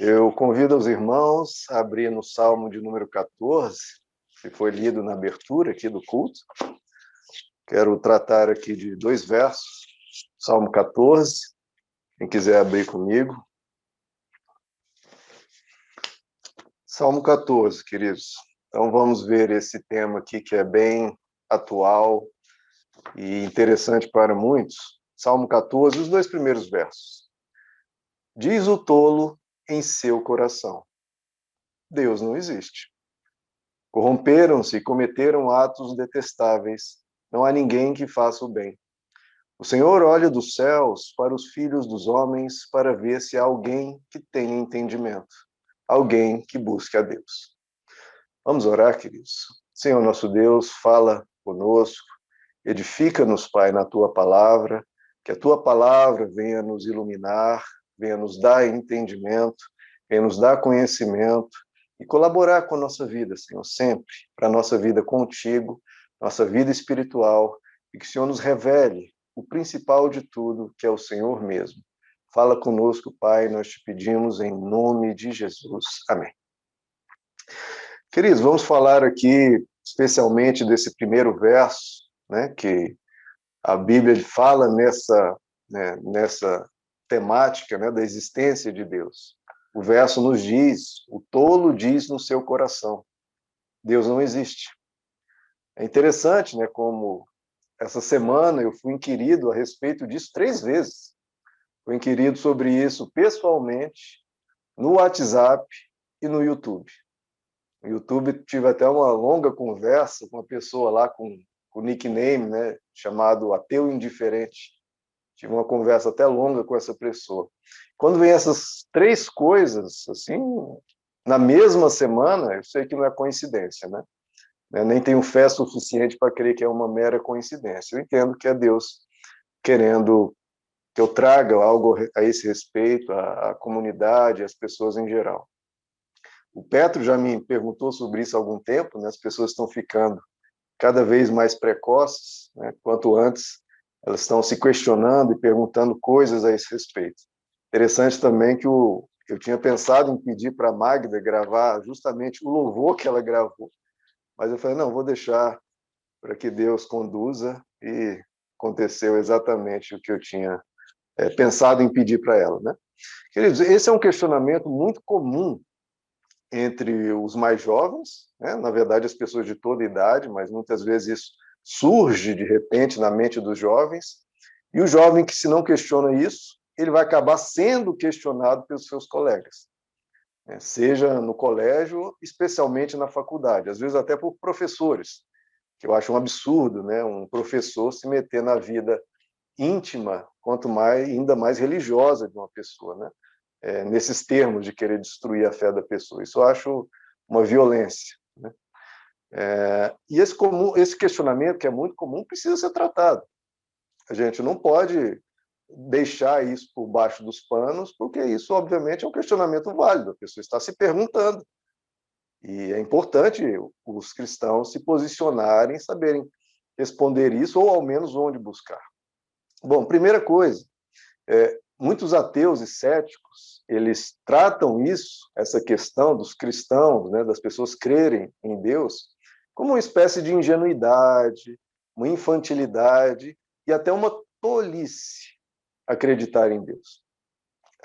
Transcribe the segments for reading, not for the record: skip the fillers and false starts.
Eu convido os irmãos a abrir no Salmo de número 14, que foi lido na abertura aqui do culto. Quero tratar aqui de dois versos, Salmo 14, quem quiser abrir comigo. Salmo 14, queridos. Então vamos ver esse tema aqui que é bem atual e interessante para muitos. Salmo 14, os dois primeiros versos. Diz o tolo em seu coração: Deus não existe. Corromperam-se e cometeram atos detestáveis. Não há ninguém que faça o bem. O Senhor olha dos céus para os filhos dos homens para ver se há alguém que tenha entendimento, alguém que busque a Deus. Vamos orar, queridos. Senhor nosso Deus, fala conosco, edifica-nos, Pai, na Tua palavra, que a Tua palavra venha nos iluminar, venha nos dar entendimento, venha nos dar conhecimento e colaborar com a nossa vida, Senhor, sempre, para a nossa vida contigo, nossa vida espiritual, e que o Senhor nos revele o principal de tudo, que é o Senhor mesmo. Fala conosco, Pai, nós te pedimos em nome de Jesus. Amém. Queridos, vamos falar aqui especialmente desse primeiro verso, né, que a Bíblia fala nessa temática, né, da existência de Deus. O verso nos diz, o tolo diz no seu coração, Deus não existe. É interessante, né, como essa semana eu fui inquirido a respeito disso 3 vezes. Fui inquirido sobre isso pessoalmente, no WhatsApp e no YouTube. No YouTube tive até uma longa conversa com uma pessoa lá com nickname, né, chamado Ateu Indiferente. Tive uma conversa até longa com essa pessoa. Quando vem essas 3 coisas, assim, na mesma semana, eu sei que não é coincidência, né? Eu nem tenho fé suficiente para crer que é uma mera coincidência. Eu entendo que é Deus querendo que eu traga algo a esse respeito, à comunidade, às pessoas em geral. O Petro já me perguntou sobre isso há algum tempo, né? As pessoas estão ficando cada vez mais precoces, né? Quanto antes elas estão se questionando e perguntando coisas a esse respeito. Interessante também que eu tinha pensado em pedir para a Magda gravar justamente o louvor que ela gravou, mas eu falei, não, vou deixar para que Deus conduza, e aconteceu exatamente o que eu tinha pensado em pedir para ela, né? Queridos, esse é um questionamento muito comum entre os mais jovens, né? Na verdade, as pessoas de toda idade, mas muitas vezes isso surge de repente na mente dos jovens, e o jovem que se não questiona isso, ele vai acabar sendo questionado pelos seus colegas, né? Seja no colégio, especialmente na faculdade, às vezes até por professores, que eu acho um absurdo, né? Um professor se meter na vida íntima, quanto mais, ainda mais religiosa de uma pessoa, né? Nesses termos de querer destruir a fé da pessoa. Isso eu acho uma violência, né? E esse questionamento, que é muito comum, precisa ser tratado. A gente não pode deixar isso por baixo dos panos, porque isso, obviamente, é um questionamento válido. A pessoa está se perguntando. E é importante os cristãos se posicionarem, saberem responder isso, ou ao menos onde buscar. Bom, primeira coisa, muitos ateus e céticos, eles tratam essa questão dos cristãos, né, das pessoas crerem em Deus, como uma espécie de ingenuidade, uma infantilidade e até uma tolice acreditar em Deus.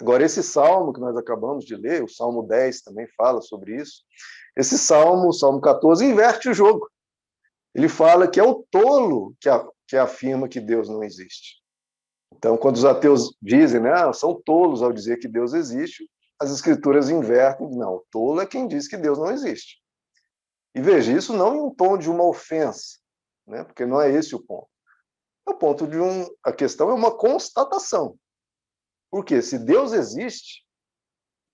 Agora, esse salmo que nós acabamos de ler, o Salmo 10 também fala sobre isso, esse salmo, o Salmo 14, inverte o jogo. Ele fala que é o tolo que afirma que Deus não existe. Então, quando os ateus dizem, né, são tolos ao dizer que Deus existe, as escrituras invertem, não, tolo é quem diz que Deus não existe. E veja, isso não em um tom de uma ofensa, né, porque não é esse o ponto. É o ponto de a questão é uma constatação. Porque se Deus existe,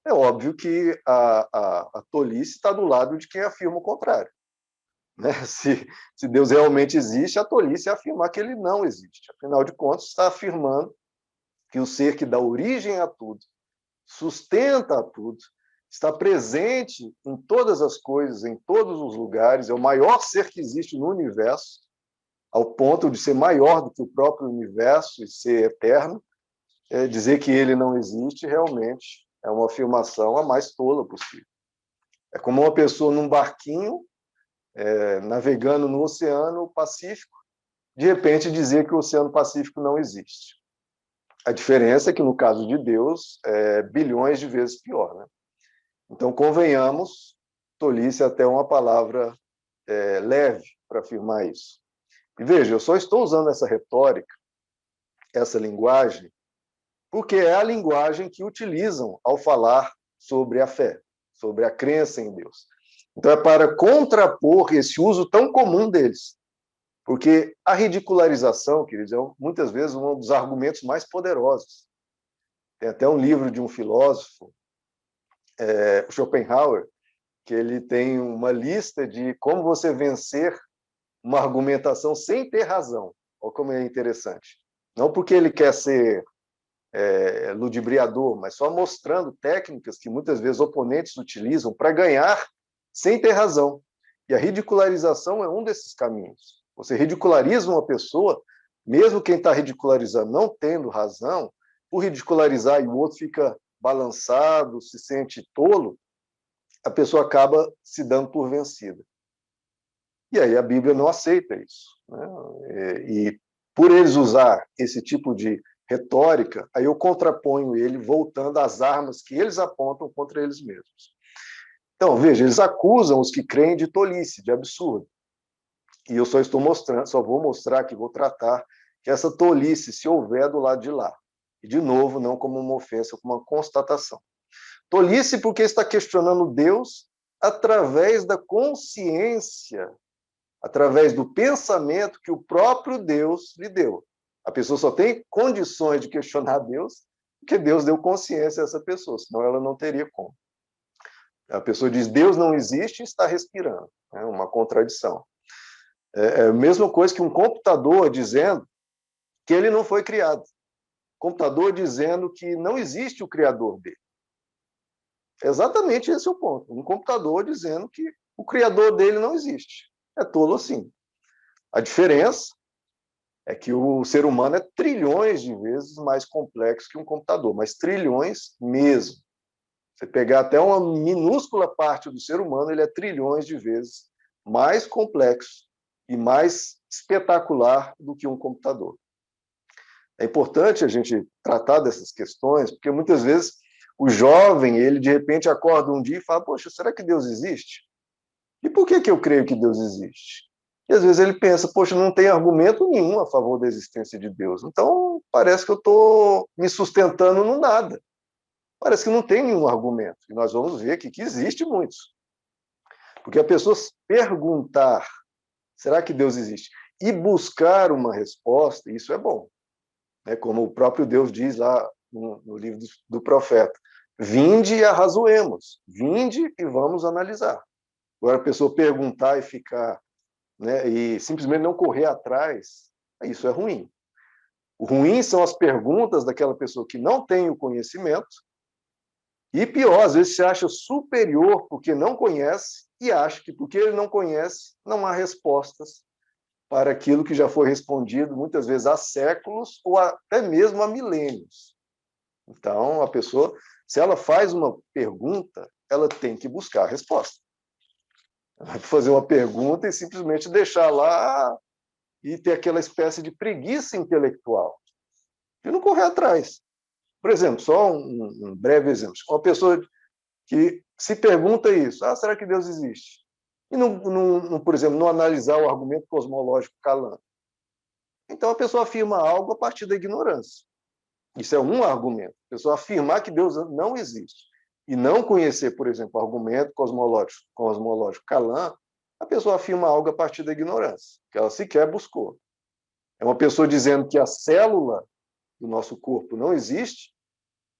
é óbvio que a tolice está do lado de quem afirma o contrário, né? Se Deus realmente existe, a tolice é afirmar que ele não existe. Afinal de contas, está afirmando que o ser que dá origem a tudo, sustenta a tudo, está presente em todas as coisas, em todos os lugares, é o maior ser que existe no universo, ao ponto de ser maior do que o próprio universo e ser eterno. Dizer que ele não existe realmente é uma afirmação a mais tola possível. É como uma pessoa num barquinho, navegando no Oceano Pacífico, de repente dizer que o Oceano Pacífico não existe. A diferença é que, no caso de Deus, é bilhões de vezes pior, né? Então, convenhamos, tolice é até uma palavra leve para afirmar isso. E veja, eu só estou usando essa retórica, essa linguagem, porque é a linguagem que utilizam ao falar sobre a fé, sobre a crença em Deus. Então, é para contrapor esse uso tão comum deles. Porque a ridicularização, queridos, é muitas vezes um dos argumentos mais poderosos. Tem até um livro de um filósofo, Schopenhauer, que ele tem uma lista de como você vencer uma argumentação sem ter razão. Olha como é interessante. Não porque ele quer ser ludibriador, mas só mostrando técnicas que muitas vezes oponentes utilizam para ganhar sem ter razão. E a ridicularização é um desses caminhos. Você ridiculariza uma pessoa, mesmo quem está ridicularizando não tendo razão, por ridicularizar e o outro fica balançado, se sente tolo, a pessoa acaba se dando por vencida. E aí a Bíblia não aceita isso, né? E por eles usar esse tipo de retórica, aí eu contraponho ele voltando às armas que eles apontam contra eles mesmos. Então, veja, eles acusam os que creem de tolice, de absurdo. E eu só vou mostrar que vou tratar que essa tolice, se houver do lado de lá. E, de novo, não como uma ofensa, como uma constatação. Tolice porque está questionando Deus através da consciência, através do pensamento que o próprio Deus lhe deu. A pessoa só tem condições de questionar Deus porque Deus deu consciência a essa pessoa, senão ela não teria como. A pessoa diz, Deus não existe e está respirando. É uma contradição. É a mesma coisa que um computador dizendo que ele não foi criado. Computador dizendo que não existe o criador dele. Exatamente esse é o ponto. Um computador dizendo que o criador dele não existe. É tolo assim. A diferença é que o ser humano é trilhões de vezes mais complexo que um computador, mas trilhões mesmo. Você pegar até uma minúscula parte do ser humano, ele é trilhões de vezes mais complexo e mais espetacular do que um computador. É importante a gente tratar dessas questões, porque muitas vezes o jovem, ele de repente acorda um dia e fala, poxa, será que Deus existe? E por que eu creio que Deus existe? E às vezes ele pensa, poxa, não tem argumento nenhum a favor da existência de Deus. Então, parece que eu estou me sustentando no nada. Parece que não tem nenhum argumento. E nós vamos ver aqui que existe muitos. Porque a pessoa perguntar, será que Deus existe? E buscar uma resposta, isso é bom. Como o próprio Deus diz lá no livro do profeta. Vinde e arrazoemos. Vinde e vamos analisar. Agora, a pessoa perguntar e ficar, e simplesmente não correr atrás, isso é ruim. O ruim são as perguntas daquela pessoa que não tem o conhecimento, e pior, às vezes se acha superior porque não conhece, e acha que porque ele não conhece, não há respostas para aquilo que já foi respondido, muitas vezes há séculos, ou até mesmo há milênios. Então, a pessoa, se ela faz uma pergunta, ela tem que buscar a resposta. Fazer uma pergunta e simplesmente deixar lá e ter aquela espécie de preguiça intelectual e não correr atrás. Por exemplo, só um breve exemplo. Uma pessoa que se pergunta isso, será que Deus existe? E, por exemplo, não analisar o argumento cosmológico Kalam. Então, a pessoa afirma algo a partir da ignorância. Isso é um argumento. A pessoa afirmar que Deus não existe e não conhecer, por exemplo, o argumento cosmológico Kalam, a pessoa afirma algo a partir da ignorância, que ela sequer buscou. É uma pessoa dizendo que a célula do nosso corpo não existe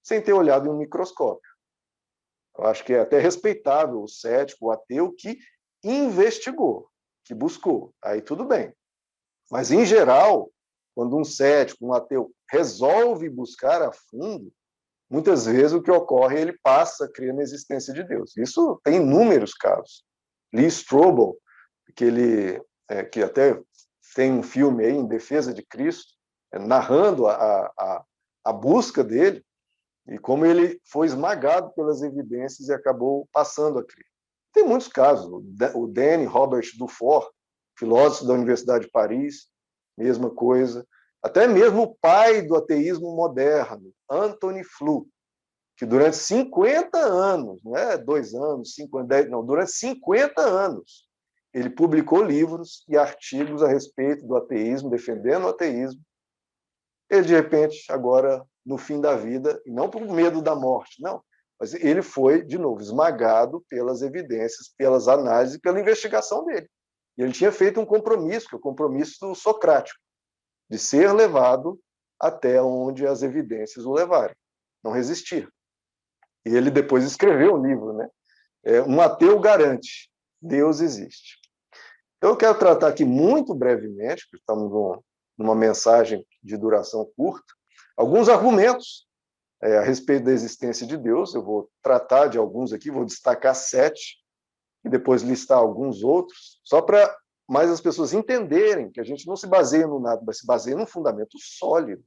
sem ter olhado em um microscópio. Eu acho que é até respeitável o cético, o ateu, que investigou, que buscou. Aí tudo bem. Mas, em geral, quando um cético, um ateu, resolve buscar a fundo, muitas vezes o que ocorre é ele passa a crer na existência de Deus. Isso tem inúmeros casos. Lee Strobel, que até tem um filme aí, Em Defesa de Cristo, narrando a busca dele, E como ele foi esmagado pelas evidências e acabou passando a crer. Tem muitos casos. O Danny Robert Dufour, filósofo da Universidade de Paris, mesma coisa. Até mesmo o pai do ateísmo moderno, Anthony Flew, que durante 50 anos, não é 2 anos, 5 anos, 10, não, durante 50 anos, ele publicou livros e artigos a respeito do ateísmo, defendendo o ateísmo. Ele, de repente, agora, no fim da vida, e não por medo da morte, não, mas ele foi, de novo, esmagado pelas evidências, pelas análises, pela investigação dele. E ele tinha feito um compromisso, que é o compromisso socrático, de ser levado até onde as evidências o levarem, não resistir. E ele depois escreveu um livro, né? Um ateu garante, Deus existe. Então, eu quero tratar aqui muito brevemente, porque estamos numa mensagem de duração curta, alguns argumentos a respeito da existência de Deus. Eu vou tratar de alguns aqui, vou destacar 7, e depois listar alguns outros, só para mais as pessoas entenderem que a gente não se baseia no nada, mas se baseia num fundamento sólido,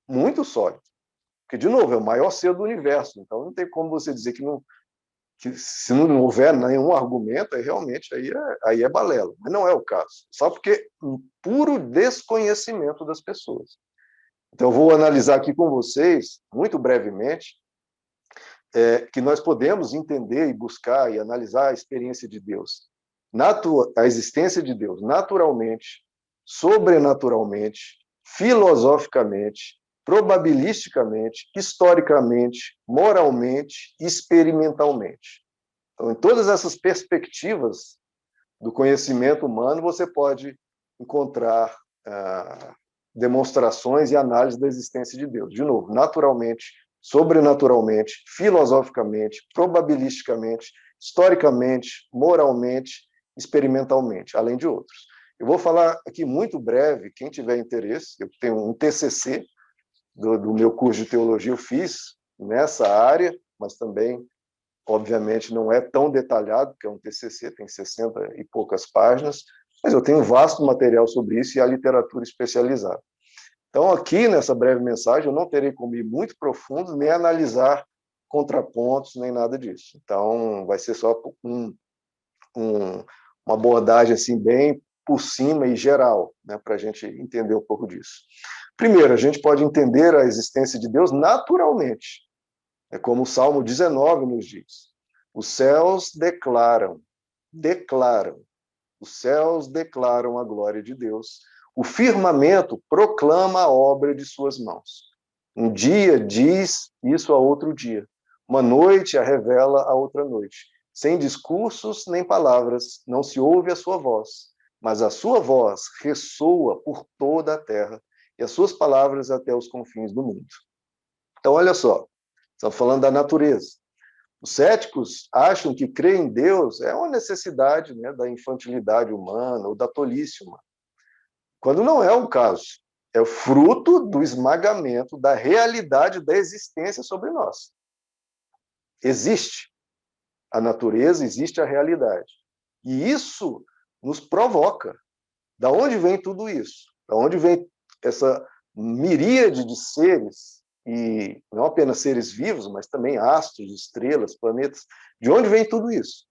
muito sólido. Porque, de novo, é o maior ser do universo, então não tem como você dizer que se não houver nenhum argumento, realmente aí é balela. Mas não é o caso. Só porque um puro desconhecimento das pessoas. Então, eu vou analisar aqui com vocês, muito brevemente, que nós podemos entender e buscar e analisar a experiência de Deus, a existência de Deus, naturalmente, sobrenaturalmente, filosoficamente, probabilisticamente, historicamente, moralmente, experimentalmente. Então, em todas essas perspectivas do conhecimento humano, você pode encontrar demonstrações e análises da existência de Deus. De novo, naturalmente, sobrenaturalmente, filosoficamente, probabilisticamente, historicamente, moralmente, experimentalmente, além de outros. Eu vou falar aqui muito breve, quem tiver interesse, eu tenho um TCC do meu curso de teologia, eu fiz nessa área, mas também, obviamente, não é tão detalhado, porque é um TCC, tem 60 e poucas páginas, mas eu tenho vasto material sobre isso e a literatura especializada. Então, aqui nessa breve mensagem, eu não terei como ir muito profundo, nem analisar contrapontos, nem nada disso. Então, vai ser só uma abordagem assim, bem por cima e geral, né, para a gente entender um pouco disso. Primeiro, a gente pode entender a existência de Deus naturalmente. É como o Salmo 19 nos diz. Os céus declaram, os céus declaram a glória de Deus. O firmamento proclama a obra de suas mãos. Um dia diz isso a outro dia. Uma noite a revela a outra noite. Sem discursos nem palavras, não se ouve a sua voz, mas a sua voz ressoa por toda a terra e as suas palavras até os confins do mundo. Então, olha só, estamos falando da natureza. Os céticos acham que crer em Deus é uma necessidade, né, da infantilidade humana ou da tolice humana, quando não é o caso. É o fruto do esmagamento da realidade da existência sobre nós. Existe a natureza, existe a realidade. E isso nos provoca. Da onde vem tudo isso? Da onde vem essa miríade de seres, e não apenas seres vivos, mas também astros, estrelas, planetas? De onde vem tudo isso?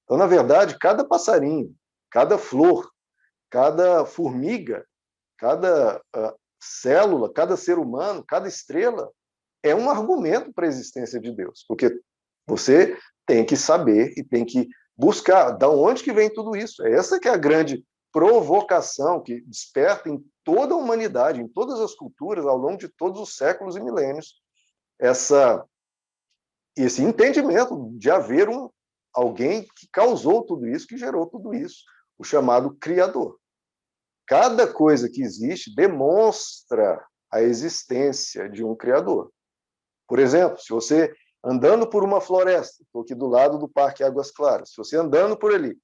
Então, na verdade, cada passarinho, cada flor, cada formiga, cada célula, cada ser humano, cada estrela é um argumento para a existência de Deus, porque você tem que saber e tem que buscar de onde que vem tudo isso. Essa que é a grande provocação que desperta em toda a humanidade, em todas as culturas, ao longo de todos os séculos e milênios, esse entendimento de haver alguém que causou tudo isso, que gerou tudo isso, o chamado Criador. Cada coisa que existe demonstra a existência de um Criador. Por exemplo, se você andando por uma floresta, estou aqui do lado do Parque Águas Claras, se você andando por ali,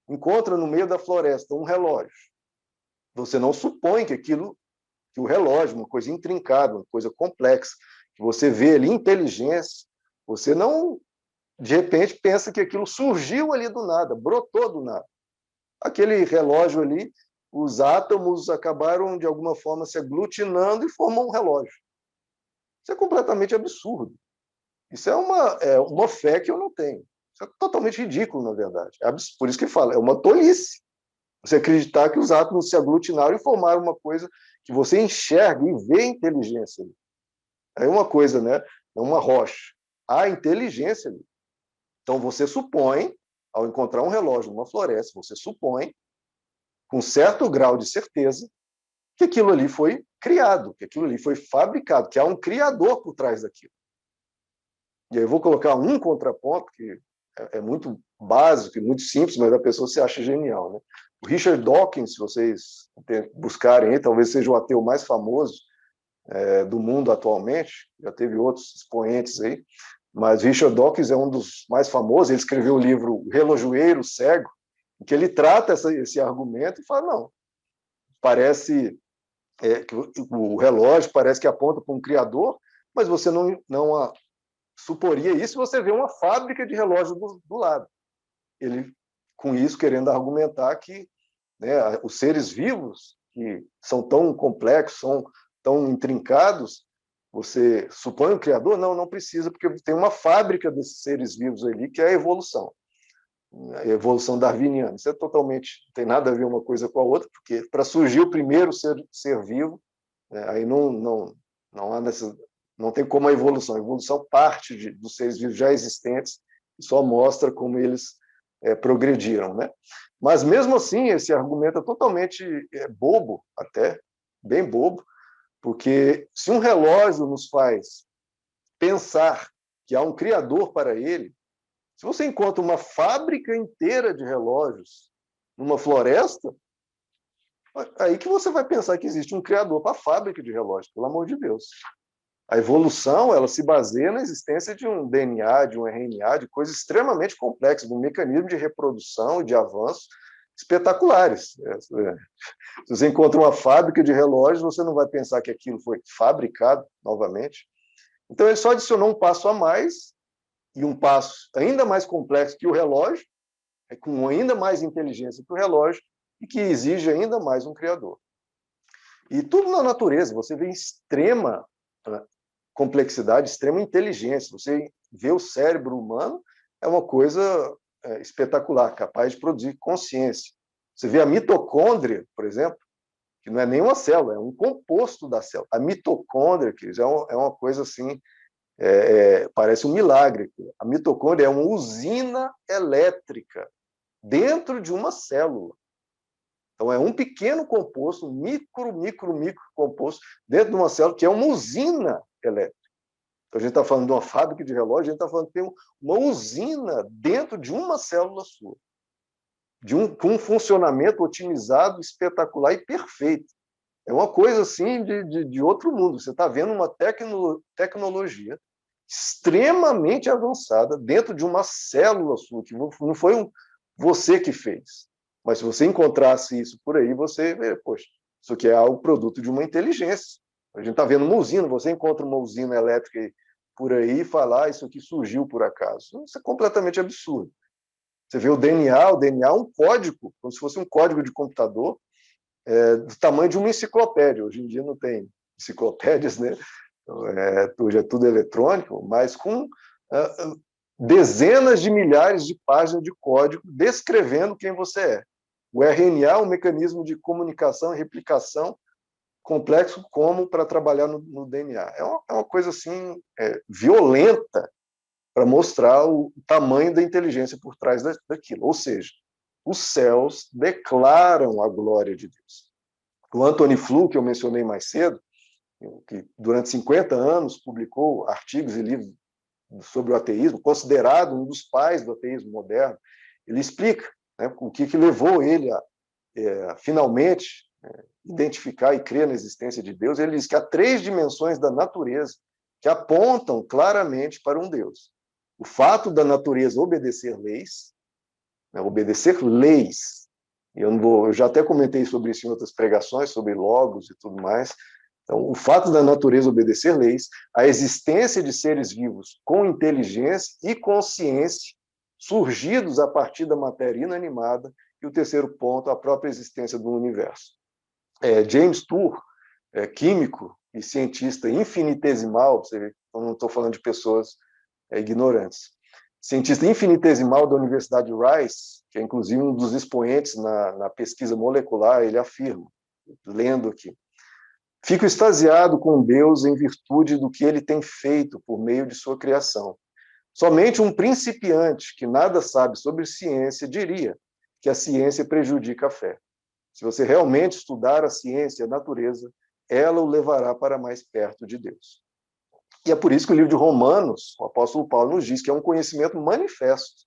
encontra no meio da floresta um relógio, você não supõe que que o relógio, uma coisa intrincada, uma coisa complexa, que você vê ali inteligência, você não, de repente, pensa que aquilo surgiu ali do nada, brotou do nada. Aquele relógio ali, os átomos acabaram, de alguma forma, se aglutinando e formam um relógio. Isso é completamente absurdo. Isso é uma fé que eu não tenho. Isso é totalmente ridículo, na verdade. Por isso que fala, é uma tolice. Você acreditar que os átomos se aglutinaram e formaram uma coisa que você enxerga e vê inteligência ali. É uma coisa, né? É uma rocha. Há inteligência ali. Então você supõe, ao encontrar um relógio numa floresta, você supõe, com certo grau de certeza, que aquilo ali foi criado, que aquilo ali foi fabricado, que há um criador por trás daquilo. E aí eu vou colocar um contraponto, que é muito básico e muito simples, mas a pessoa se acha genial, né? O Richard Dawkins, se vocês buscarem aí, talvez seja o ateu mais famoso do mundo atualmente, já teve outros expoentes aí, mas Richard Dawkins é um dos mais famosos. Ele escreveu o livro O Relojoeiro Cego, em que ele trata esse argumento e fala, não, parece que o relógio parece que aponta para um criador, mas você não suporia isso se você vê uma fábrica de relógio do lado. Ele, com isso, querendo argumentar que, né, os seres vivos, que são tão complexos, são tão intrincados, você supõe um criador? Não, não precisa, porque tem uma fábrica desses seres vivos ali, que é a evolução darwiniana. Isso é totalmente, não tem nada a ver uma coisa com a outra, porque para surgir o primeiro ser vivo, né, aí não há não tem como a evolução parte dos seres vivos já existentes e só mostra como eles progrediram, né? Mas mesmo assim esse argumento é totalmente bobo, até bem bobo, porque se um relógio nos faz pensar que há um criador para ele, se você encontra uma fábrica inteira de relógios numa floresta, aí que você vai pensar que existe um criador para a fábrica de relógios, pelo amor de Deus. A evolução, ela se baseia na existência de um DNA, de um RNA, de coisas extremamente complexas, de um mecanismo de reprodução e de avanço espetaculares. Se você encontra uma fábrica de relógios, você não vai pensar que aquilo foi fabricado novamente. Então, ele só adicionou um passo a mais, e um passo ainda mais complexo que o relógio, com ainda mais inteligência que o relógio, e que exige ainda mais um criador. E tudo na natureza, você vê extrema complexidade, extrema inteligência. Você vê o cérebro humano, é uma coisa espetacular, capaz de produzir consciência. Você vê a mitocôndria, por exemplo, que não é nem uma célula, é um composto da célula. A mitocôndria, que é uma coisa assim, parece um milagre. A mitocôndria é uma usina elétrica dentro de uma célula. Então, é um pequeno composto, um micro composto dentro de uma célula, que é uma usina elétrica. Então, a gente está falando de uma fábrica de relógio, a gente está falando que tem uma usina dentro de uma célula sua, com um funcionamento otimizado, espetacular e perfeito. É uma coisa assim de outro mundo. Você está vendo uma tecnologia extremamente avançada dentro de uma célula sua, que não foi você que fez. Mas se você encontrasse isso por aí, você vê, poxa, isso aqui é algo produto de uma inteligência. A gente está vendo uma usina, você encontra uma usina elétrica por aí e fala, isso aqui surgiu por acaso. Isso é completamente absurdo. Você vê o DNA é um código, como se fosse um código de computador, do tamanho de uma enciclopédia. Hoje em dia não tem enciclopédias, né? Hoje é tudo eletrônico, mas com dezenas de milhares de páginas de código descrevendo quem você é. O RNA é um mecanismo de comunicação e replicação complexo como para trabalhar no DNA. É uma coisa assim violenta para mostrar o tamanho da inteligência por trás daquilo. Ou seja, os céus declaram a glória de Deus. O Anthony Flew, que eu mencionei mais cedo, que durante 50 anos publicou artigos e livros sobre o ateísmo, considerado um dos pais do ateísmo moderno, ele explica, né, o que levou ele a finalmente identificar e crer na existência de Deus. Ele diz que há 3 dimensões da natureza que apontam claramente para um Deus. O fato da natureza obedecer leis, né, eu já até comentei sobre isso em outras pregações, sobre logos e tudo mais. Então, o fato da natureza obedecer leis, a existência de seres vivos com inteligência e consciência, surgidos a partir da matéria inanimada, e o terceiro ponto, a própria existência do universo. James Tour, químico e cientista infinitesimal, você vê, eu não estou falando de pessoas ignorantes, cientista infinitesimal da Universidade de Rice, que é inclusive um dos expoentes na pesquisa molecular, ele afirma, lendo aqui: fico extasiado com Deus em virtude do que ele tem feito por meio de sua criação. Somente um principiante que nada sabe sobre ciência diria que a ciência prejudica a fé. Se você realmente estudar a ciência e a natureza, ela o levará para mais perto de Deus. E é por isso que o livro de Romanos, o apóstolo Paulo nos diz que é um conhecimento manifesto.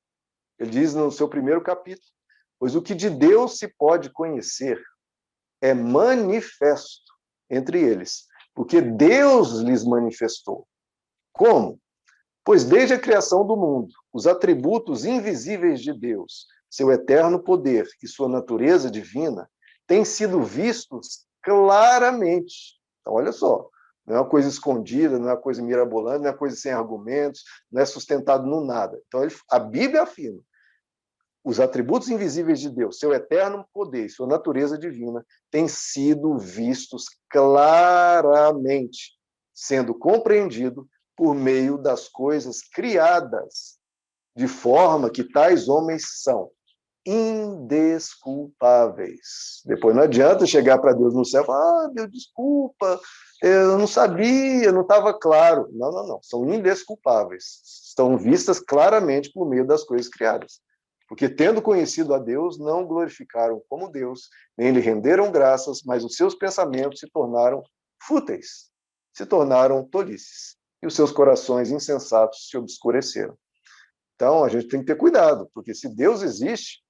Ele diz no seu primeiro capítulo: pois o que de Deus se pode conhecer é manifesto entre eles, porque Deus lhes manifestou. Como? Pois desde a criação do mundo, os atributos invisíveis de Deus, seu eterno poder e sua natureza divina, têm sido vistos claramente. Então, olha só, não é uma coisa escondida, não é uma coisa mirabolante, não é uma coisa sem argumentos, não é sustentado no nada. Então, a Bíblia afirma: os atributos invisíveis de Deus, seu eterno poder e sua natureza divina, têm sido vistos claramente, sendo compreendido por meio das coisas criadas, de forma que tais homens são indesculpáveis. Depois não adianta chegar para Deus no céu e falar: Deus, desculpa, eu não sabia, não estava claro. Não, não, não. São indesculpáveis. Estão vistas claramente por meio das coisas criadas. Porque, tendo conhecido a Deus, não glorificaram como Deus, nem lhe renderam graças, mas os seus pensamentos se tornaram fúteis, se tornaram tolices, e os seus corações insensatos se obscureceram. Então, a gente tem que ter cuidado, porque se Deus existe,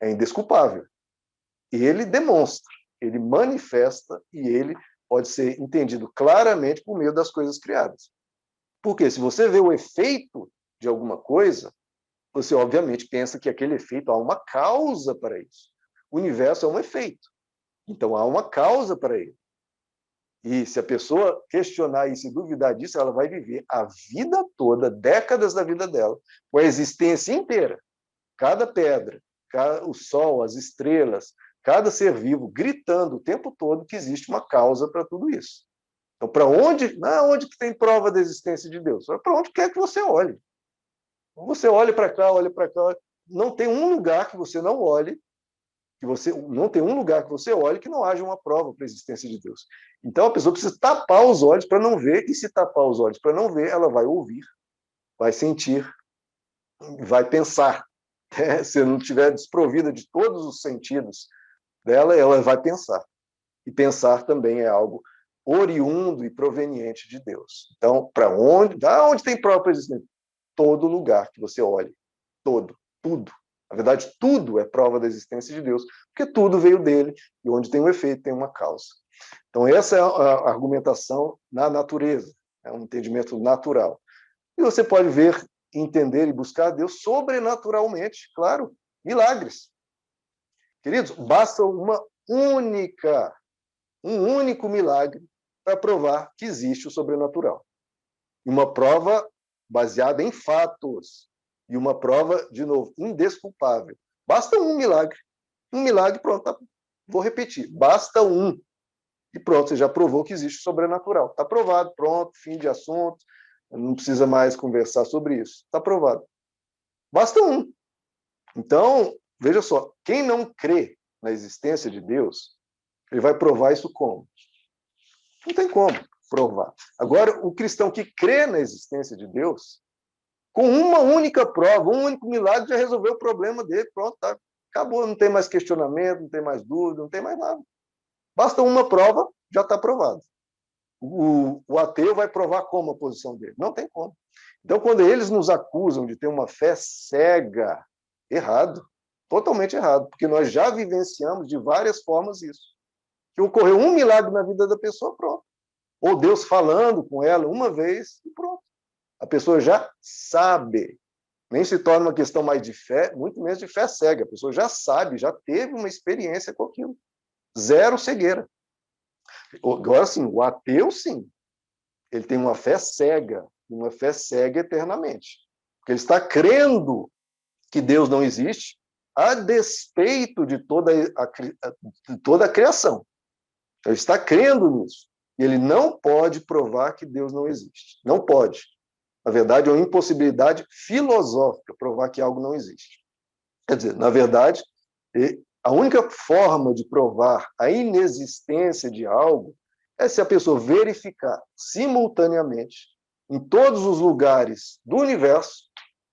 é indesculpável. E ele demonstra, ele manifesta, e ele pode ser entendido claramente por meio das coisas criadas. Porque se você vê o efeito de alguma coisa, você obviamente pensa que aquele efeito há uma causa para isso. O universo é um efeito. Então há uma causa para ele. E se a pessoa questionar isso e duvidar disso, ela vai viver a vida toda, décadas da vida dela, com a existência inteira. Cada pedra, o sol, as estrelas, cada ser vivo gritando o tempo todo que existe uma causa para tudo isso. Então, para onde, onde que tem prova da existência de Deus? Para onde quer que você olhe. Você olha para cá, não tem um lugar que você não olhe, não tem um lugar que você olhe que não haja uma prova para a existência de Deus. Então a pessoa precisa tapar os olhos para não ver, e se tapar os olhos para não ver, ela vai ouvir, vai sentir, vai pensar. Se não estiver desprovida de todos os sentidos dela, ela vai pensar. E pensar também é algo oriundo e proveniente de Deus. Então, da onde tem prova para a existência? Todo lugar que você olhe, tudo. Na verdade, tudo é prova da existência de Deus, porque tudo veio dele, e onde tem um efeito, tem uma causa. Então, essa é a argumentação na natureza, é um entendimento natural. E você pode ver, entender e buscar Deus sobrenaturalmente, claro, milagres. Queridos, basta um único milagre para provar que existe o sobrenatural. Uma prova baseada em fatos, e uma prova, de novo, indesculpável. Basta um milagre. Um milagre, pronto, tá. Vou repetir. Basta um. E pronto, você já provou que existe o sobrenatural. Está provado, pronto, fim de assunto. Não precisa mais conversar sobre isso. Está provado. Basta um. Então, veja só, quem não crê na existência de Deus, ele vai provar isso como? Não tem como provar. Agora, o cristão que crê na existência de Deus, com uma única prova, um único milagre, já resolveu o problema dele. Pronto, tá. Acabou, não tem mais questionamento, não tem mais dúvida, não tem mais nada. Basta uma prova, já está provado. O ateu vai provar como a posição dele? Não tem como. Então, quando eles nos acusam de ter uma fé cega, errado, totalmente errado, porque nós já vivenciamos de várias formas isso. Que ocorreu um milagre na vida da pessoa, pronto. Ou Deus falando com ela uma vez, e pronto. A pessoa já sabe. Nem se torna uma questão mais de fé, muito menos de fé cega. A pessoa já sabe, já teve uma experiência com aquilo. Zero cegueira. Agora, sim, o ateu, sim. Ele tem uma fé cega eternamente. Porque ele está crendo que Deus não existe, a despeito de toda a criação. Ele está crendo nisso. E ele não pode provar que Deus não existe. Não pode. Na verdade, é uma impossibilidade filosófica provar que algo não existe. Quer dizer, na verdade, a única forma de provar a inexistência de algo é se a pessoa verificar simultaneamente, em todos os lugares do universo,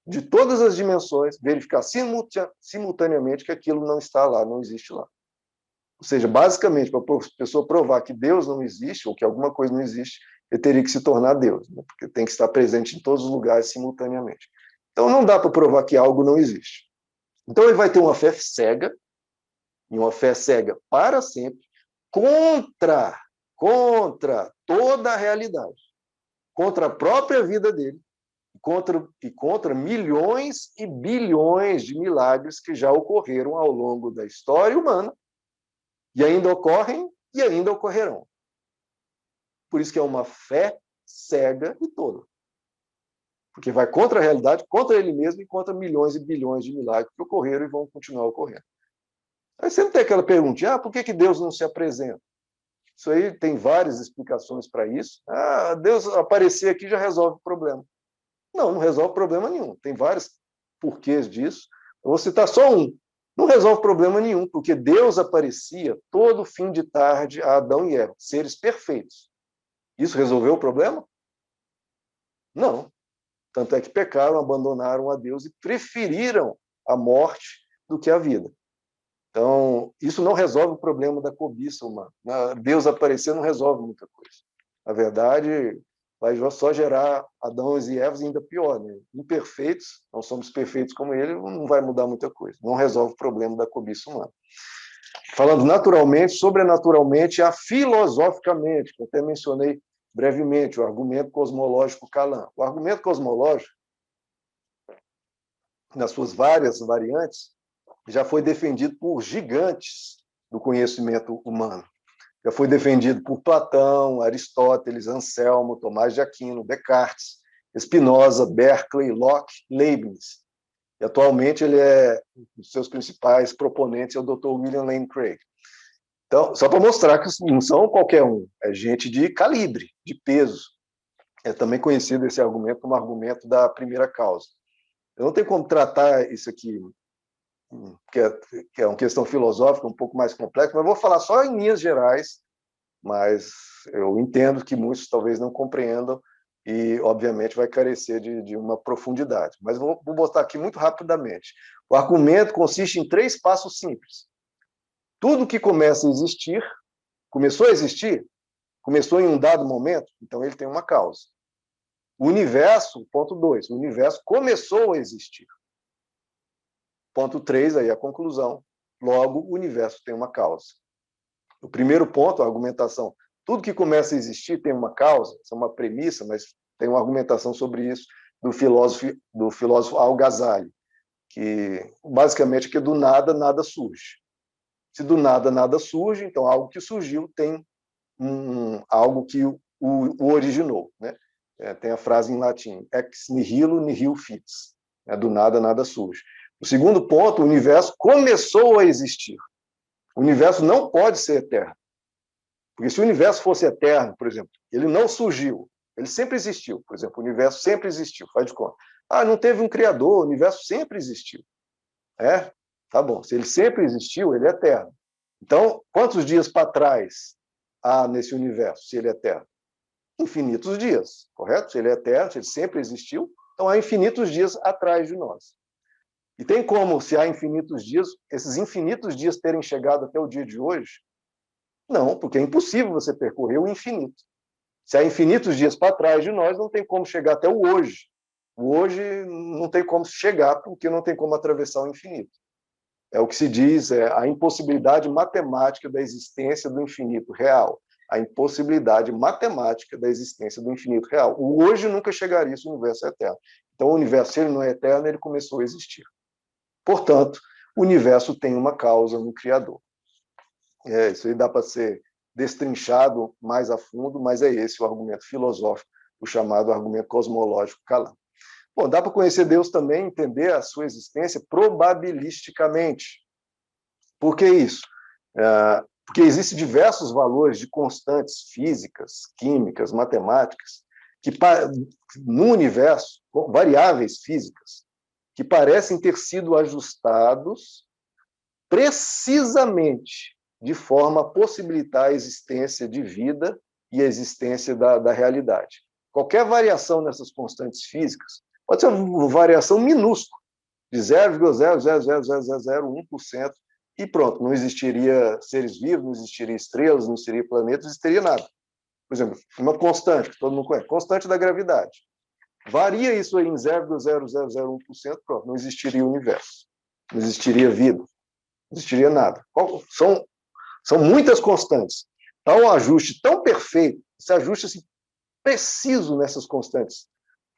de todas as dimensões, verificar simultaneamente que aquilo não está lá, não existe lá. Ou seja, basicamente, para a pessoa provar que Deus não existe, ou que alguma coisa não existe, ele teria que se tornar Deus, né? Porque tem que estar presente em todos os lugares simultaneamente. Então, não dá para provar que algo não existe. Então, ele vai ter uma fé cega, e uma fé cega para sempre, contra toda a realidade, contra a própria vida dele, contra milhões e bilhões de milagres que já ocorreram ao longo da história humana, e ainda ocorrem e ainda ocorrerão. Por isso que é uma fé cega e tola. Porque vai contra a realidade, contra ele mesmo e contra milhões e bilhões de milagres que ocorreram e vão continuar ocorrendo. Aí sempre tem aquela pergunta, por que Deus não se apresenta? Isso aí tem várias explicações para isso. Deus aparecer aqui já resolve o problema. Não, não resolve problema nenhum. Tem vários porquês disso. Eu vou citar só um. Não resolve problema nenhum, porque Deus aparecia todo fim de tarde a Adão e Eva, seres perfeitos. Isso resolveu o problema? Não. Tanto é que pecaram, abandonaram a Deus e preferiram a morte do que a vida. Então, isso não resolve o problema da cobiça humana. Deus aparecer não resolve muita coisa. Na verdade, vai só gerar Adão e Eva ainda pior, né? Imperfeitos, não somos perfeitos como ele, não vai mudar muita coisa. Não resolve o problema da cobiça humana. Falando naturalmente, sobrenaturalmente, filosoficamente, que eu até mencionei brevemente, o argumento cosmológico Calam. O argumento cosmológico, nas suas várias variantes, já foi defendido por gigantes do conhecimento humano. Já foi defendido por Platão, Aristóteles, Anselmo, Tomás de Aquino, Descartes, Spinoza, Berkeley, Locke, Leibniz. E atualmente ele um dos seus principais proponentes é o Dr. William Lane Craig. Então, só para mostrar que não são qualquer um, é gente de calibre, de peso. É também conhecido esse argumento como argumento da primeira causa. Eu não tenho como tratar isso aqui, que é uma questão filosófica um pouco mais complexa, mas vou falar só em linhas gerais, mas eu entendo que muitos talvez não compreendam e, obviamente, vai carecer de uma profundidade. Mas vou botar aqui muito rapidamente. O argumento consiste em 3 passos simples. Tudo que começa a existir, começou a existir, começou em um dado momento, então ele tem uma causa. O universo, ponto 2, o universo começou a existir. Ponto 3, aí a conclusão. Logo, o universo tem uma causa. O primeiro ponto, a argumentação. Tudo que começa a existir tem uma causa, isso é uma premissa, mas tem uma argumentação sobre isso do filósofo Al-Ghazali, que basicamente é que do nada, nada surge. Se do nada, nada surge, então algo que surgiu tem algo que o originou. Né? Tem a frase em latim, ex nihilo nihil fits. Do nada, nada surge. O segundo ponto, o universo começou a existir. O universo não pode ser eterno. Porque se o universo fosse eterno, por exemplo, ele não surgiu, ele sempre existiu. Por exemplo, o universo sempre existiu, faz de conta. Não teve um criador, o universo sempre existiu. Tá bom, se ele sempre existiu, ele é eterno. Então, quantos dias para trás há nesse universo, se ele é eterno? Infinitos dias, correto? Se ele é eterno, se ele sempre existiu, então há infinitos dias atrás de nós. E tem como, se há infinitos dias, esses infinitos dias terem chegado até o dia de hoje? Não, porque é impossível você percorrer o infinito. Se há infinitos dias para trás de nós, não tem como chegar até o hoje. O hoje não tem como chegar, porque não tem como atravessar o infinito. É o que se diz, a impossibilidade matemática da existência do infinito real. A impossibilidade matemática da existência do infinito real. O hoje nunca chegaria se o universo é eterno. Então, o universo, se ele não é eterno, ele começou a existir. Portanto, o universo tem uma causa no Criador. Isso aí dá para ser destrinchado mais a fundo, mas é esse o argumento filosófico, o chamado argumento cosmológico Calam. Bom, dá para conhecer Deus também, entender a sua existência probabilisticamente. Por que isso? Porque existem diversos valores de constantes físicas, químicas, matemáticas, que no universo, variáveis físicas, que parecem ter sido ajustados precisamente de forma a possibilitar a existência de vida e a existência da realidade. Qualquer variação nessas constantes físicas pode ser uma variação minúscula, de 0,0000001%, e pronto, não existiria seres vivos, não existiria estrelas, não existiria planetas, não existiria nada. Por exemplo, uma constante, que todo mundo conhece, constante da gravidade. Varia isso aí em 0,0001%, pronto, não existiria universo, não existiria vida, não existiria nada. São muitas constantes. Há um ajuste tão perfeito, esse ajuste assim, preciso nessas constantes